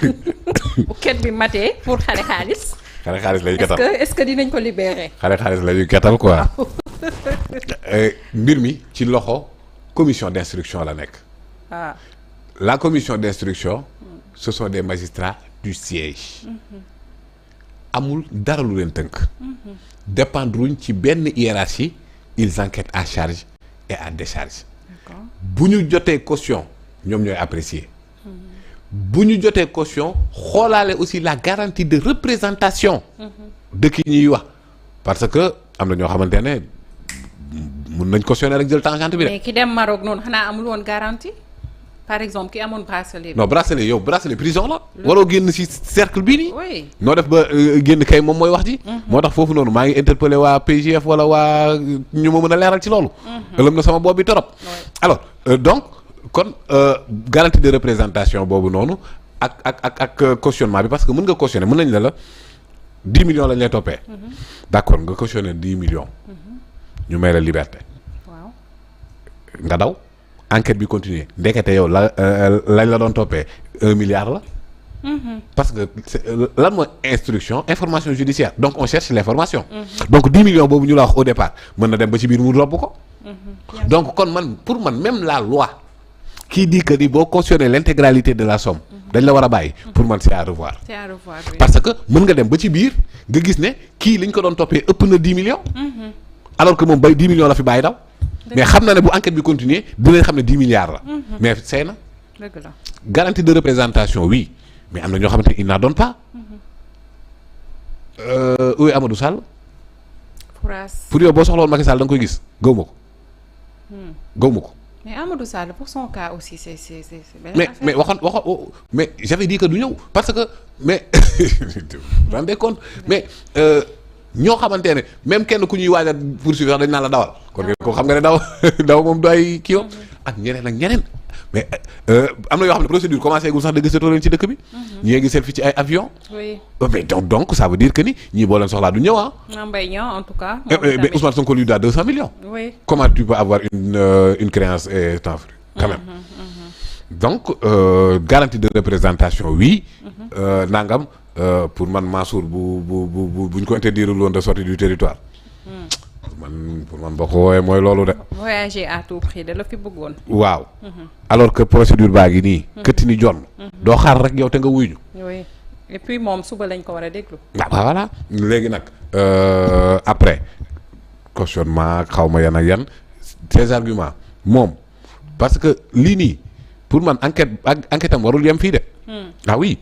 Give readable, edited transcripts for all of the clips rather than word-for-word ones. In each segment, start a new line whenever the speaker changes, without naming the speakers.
bu ket bi matee pour xare xaalis.
xare xaalis la ñuy gàttal
est-ce que dinañ ko libérer.
xare xaalis la ñuy gàttal quoi. mbir mi ci loxo commission d'instruction la nekk.
ah.
la commission d'instruction. ce sont des magistrats du siège. amul dara lu leen tënk. dépendruñ ci benn hiérarchie ils enquêtent à charge et à décharge. bu ñu jotee caution ñoom ñooy apprécier. bu ñu jotee caution xoolaale aussi la garantie de représentation. de ki ñuy wax parce que am na ñoo xamante ne mun nañ cautionner rek jël tangente bi de.
mais ki dem Maroc noonu xanaa amul woon garantie par exemple ki amoon bracelet.
non bracelet yow bracelet prison la. waroo génn ci cercle bii nii.
oui
noo def ba génn kay moom mooy wax ji. moo tax foofu noonu maa ngi interpellé waa PGF wala waa ñu ma mën a leeral ci loolu. ëlëm na sama bopp bi torop. alors donc kon garantie de représentation boobu noonu ak cautionnement bi parce que mën nga cautionner mën nañ la 10 millions lañ lay toppee. d'accord nga cautionner 10 millions. ñu may la liberté.
waaw
nga daw. enquête bi continuer ndekete yow lañ la doon toppee 1 milliard la. parce que lan mooy instruction information judiciaire donc on cherche l'information. donc 10 millions boobu ñu la wax au départ mën na dem ba ci biir mu robb ko. donc kon man pour man même la loi qui dit que ni boo cautionner l'intégralité de la somme dañ la war a bàyyi. pour man c'est à revoir.
c'est à revoir oui.
parce que mën nga dem ba ci biir nga gis ne kii liñ ko doon toppee ëpp na 10 millions. alors que moom bay 10 millions la fi bàyyi daw. mais xam na ne bu enquête bi continuer dinañ xam ne 10 milliards la. mais seey na.
dëgg la
garantie de représentation oui mais am na ñoo xamante ne ils n'en donnent pas. oui Amadou Sall. pour yow boo soxla woon Macky Sall da nga koy gis gaw ma ko. gaw ma ko.
mais Amadou Sall pour son cas aussi c'est
mais waxoon mais j'avais dit que du ñëw parce que mais vous rendez compte mais ñoo xamante ne même kenn ku ñuy waaj a poursuivre dañ naan la dawal kon ko xam nga ne daw moom doy kii ak ñeneen mais am na yoo xam ne procédure commencé gul sax dëgg setoo leen ci dëkk bi. ñii ngi seet fi ci ay avion.
oui
mais donc ça veut dire que ni ñii boo leen soxlaa du ñëw ah.
Mbaye Niang en tout cas.
mais Ousmane Sonko lui doit 200 millions.
oui
comment tu peux avoir une créance et temps fru quand même. donc garantie de représentation oui. nangam pour man Mansour buñ ko interdire loon de sortie du territoire. pour man boo ko woowee mooy loolu de.
voyager à tout prix de la fi bëggoon.
waaw. alors que procédure baa ngi nii. këtt ni jonn doo xaar rek yow te nga wuyu.
oui et puis moom suba lañ ko war a déglu.
waaw voilà léegi nag après cautionnement xaw ma yan ak yan ces arguments moom parce que lii nii pour man enquête am warul yem fii de. ah oui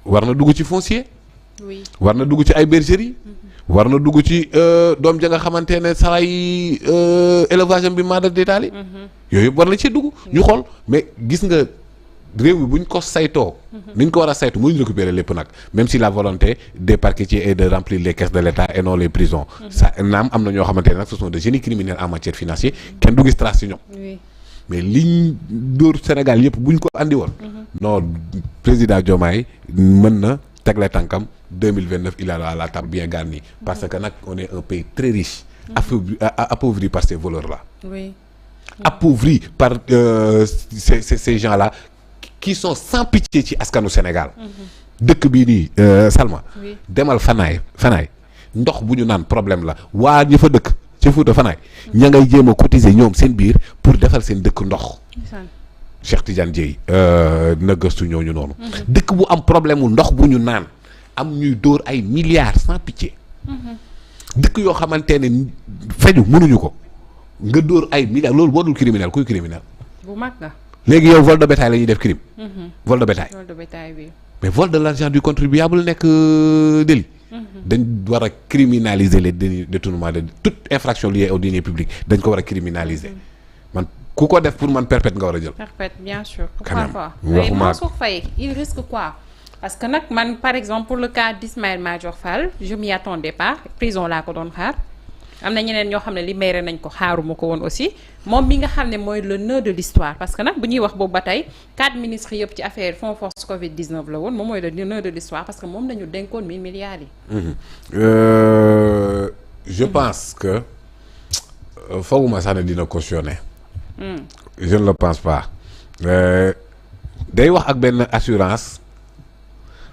war na dugg ci foncier.
oui
war na dugg ci ay bergerie. war na dugg ci doom ja nga xamante ne saa yi élevage am bi maa def détaillé. yooyu yëpp war na ci dugg. ñu xool mais gis nga réew mi buñ ko saytoo. ni ñu ko war a saytu mënuñu récupérer lépp nag même si la volonté des parquetiers est de remplir les caisses de l'État et non les prisons. ça naam am na ñoo xamante ne nag ce sont des génies criminels en matière financière kenn du gis trace ci ñoom. mais liñ dóor Sénégal yëpp buñ ko andi woon. non président Diomaye mën na tegle tànkam. 2029 il a la table bien garnie parce que nag on est un pays très riche. appauvri par ces voleurs là.
oui.
appauvri par ces gens là qui sont sans pitié ci askanu Sénégal. dëkk bii nii Salma. demal Fanaay ndox bu ñu naan problème la waa ña fa dëkk ci Fuuta Fanaay. ña ngay jéem a cotiser ñoom seen biir pour defal seen dëkk ndox. Cheikh Tidiane Dièye na gëstu ñooñu noonu. dëkk bu am problème mu ndox bu ñu naan. am ñuy dóor ay milliards sans pitié. dëkk yoo xamante ne feju mënuñu ko nga dóor ay milliards loolu boo dul criminel kuy criminel.
bu mag nga.
léegi yow vol de bétail la ñuy def crime. vol de bétail.
vol de bétail bi.
mais vol de l'argent du contribuable nekk délit. dañ war a criminaliser les détournements de toute infraction liée aux deniers publics dañ ko war a criminaliser. man ku ko def pour man perpète nga war a jël.
perpète bien sûr.
quand même
pourquoi pas
waxuma
mais Mansour Faye il risque quoi. parce que nag man par exemple pour le cas d'Ismaïla Madior Fall je m'y attendais pas prison laa ko doon xaar am na ñeneen ñoo xam ne libéré nañ ko xaaruma ko woon aussi moom mi nga xam ne mooy le nœud de l'histoire parce que nag bu ñuy wax boobu ba tey 4 ministres yëpp ci affaire fonds force Covid 19 la woon moom mooy le nœud de l'histoire parce que moom nañu dénkoon 1000 milliards yi.
je pense que fooguma sax ne dina cautionner. je ne le pense pas day wax ak benn assurance.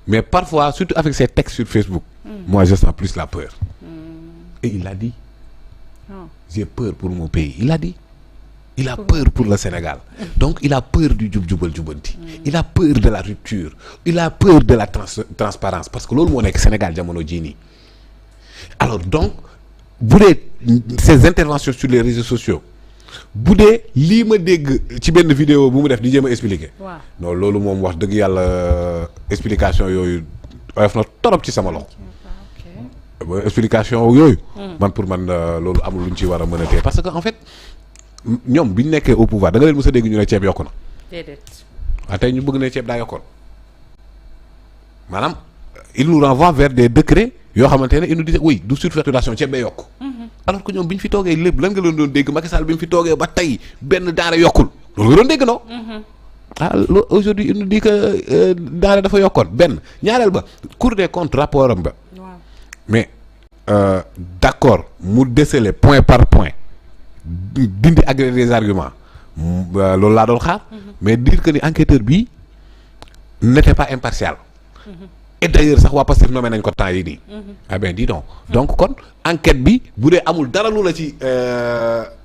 mais parfois surtout avec ses textes sur Facebook moi je sens plus la peur et il l'a dit j'ai peur pour mon pays il l'a dit il a peur pour le Sénégal donc il a peur du jub-jubal jubanti il a peur de la rupture il a peur de la transparence parce que loolu moo nekk Sénégal jamono jii nii alors donc bu dee ces interventions sur les réseaux sociaux bu dee lii ma dégg ci benn vidéo bu mu def di jéem a expliquer non loolu moom wax dëgg yàlla explication yooyu oyof na torop ci sama loxo explication yooyu man pour man loolu amul lu ñu ci war a mën a téye parce que en fait ñoom bi ñu nekkee au pouvoir da nga leen mës a dégg ñu ne ceeb yokku na
déedéet
waaye tey ñu bëgg ne ceeb daa yokkoon maanaam il nous renvoie vers des décrets yoo xamante ne il nous disait oui du surfacturation ceeb bee yokk alors que ñoom bi ñu fi toogee lépp lan nga leen doon dégg Macky Sall bi mu fi toogee ba tey benn denrée yokkul loolu nga doon dégg non ah aujourd'hui il nous dit que denrée dafa yokkoon benn ñaareel ba Cour des comptes rapport am ba mais d'accord mu déceler point par point dindi agréger des arguments loolu laa doon xaar mais dire que ni enquêteur bi n'était pas impartial et d'ailleurs sax waa Pastef nommé nañ ko temps yi nii ah ben dis donc kon enquête bi bu dee amul dara lu la ci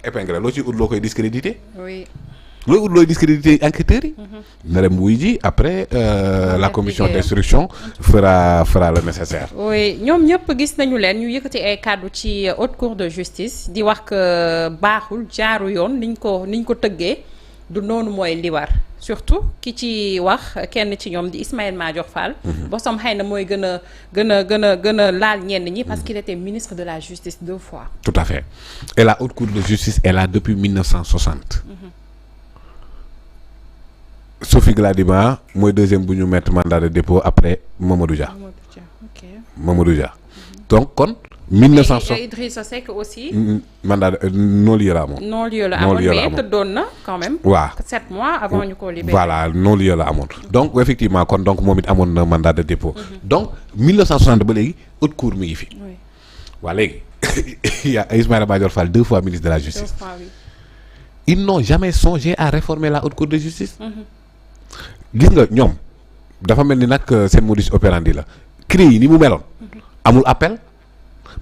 épinglé loo ci ut loo koy discrédité looy ut looy discrédité enquêteurs yi na dem wuy ji après la commission d'instruction fera le nécessaire
oui ñoom ñëpp gis nañu leen ñu yëkkati ay kàddu ci haute cour de justice di wax que baaxul jaaru yoon niñ ko tëggee du noonu mooy li war surtout ki ci wax kenn ci ñoom di Ismaïla Madior Fall bosom xëy na mooy gën a laal ñenn ñi parce qu'il était ministre de la justice 2 fois
tout à fait et la haute cour de justice est là depuis 1960 Sophie Gladima mooy deuxième bu ñu mettre mandat de dépôt après Mamadou Dia donc kon 1960
Idrissa Seck aussi
mandat non-lieu la amoon
mais tëddoon na quand même
waaw
7 mois avant ñu ko libérer
voilà non-lieu la amoon donc effectivement kon donc moom it amoon na mandat de dépôt donc 1960 ba léegi haute cour mi ngi fi waa léegi il y a Ismaïla Madior Fall 2 fois ministre de la justice ils n'ont jamais songé à réformer la haute cour de justice gis nga ñoom dafa mel ni nag seen modus operandi la CREI yi ni mu meloon amul appel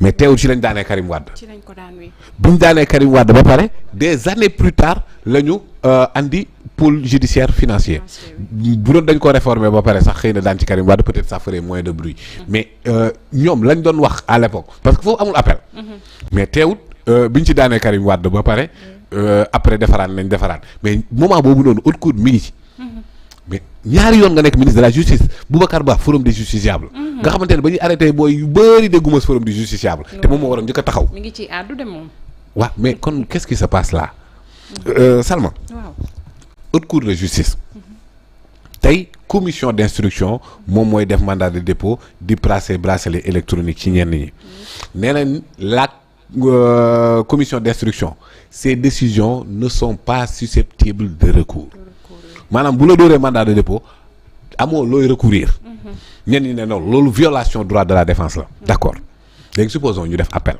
mais teewul ci lañ daanee Karim Wade bu ñu daanee Karim Wade ba pare des années plus tard la ñu andi pôle judiciaire financier bu doon dañ ko réformer ba pare sax xëy na daan ci Karim Wade peut-être ça ferait moins de bruit mais ñoom lañ doon wax à l'époque parce que foofu amul appel mais teewul biñ ci daanee Karim Wade ba pare après defaraat mais moment boobu noonu haute cour mi ngi ci mais ñaari yoon nga nekk ministre de la justice Boubacar Ba forum des justiciables nga xamante ne ba ñuy arrêté booy yu bëri dégguma forum des justiciables te moom moo waroon njëkk a taxaw
mi ngi ci àddu de moom
waaw mais kon qu'est-ce qui se passe là Salma haute cour de justice tey commission d'instruction moom mooy def mandat de dépôt di placer bracelet électronique ci ñenn ñi nee nañ la commission d'instruction ces décisions ne sont pas susceptibles de recours maanaam bu la dooree mandat de dépôt amoo looy recourir ñenn ñi ne non loolu violation droit de la défense la d'accord léegi supposons ñu def appel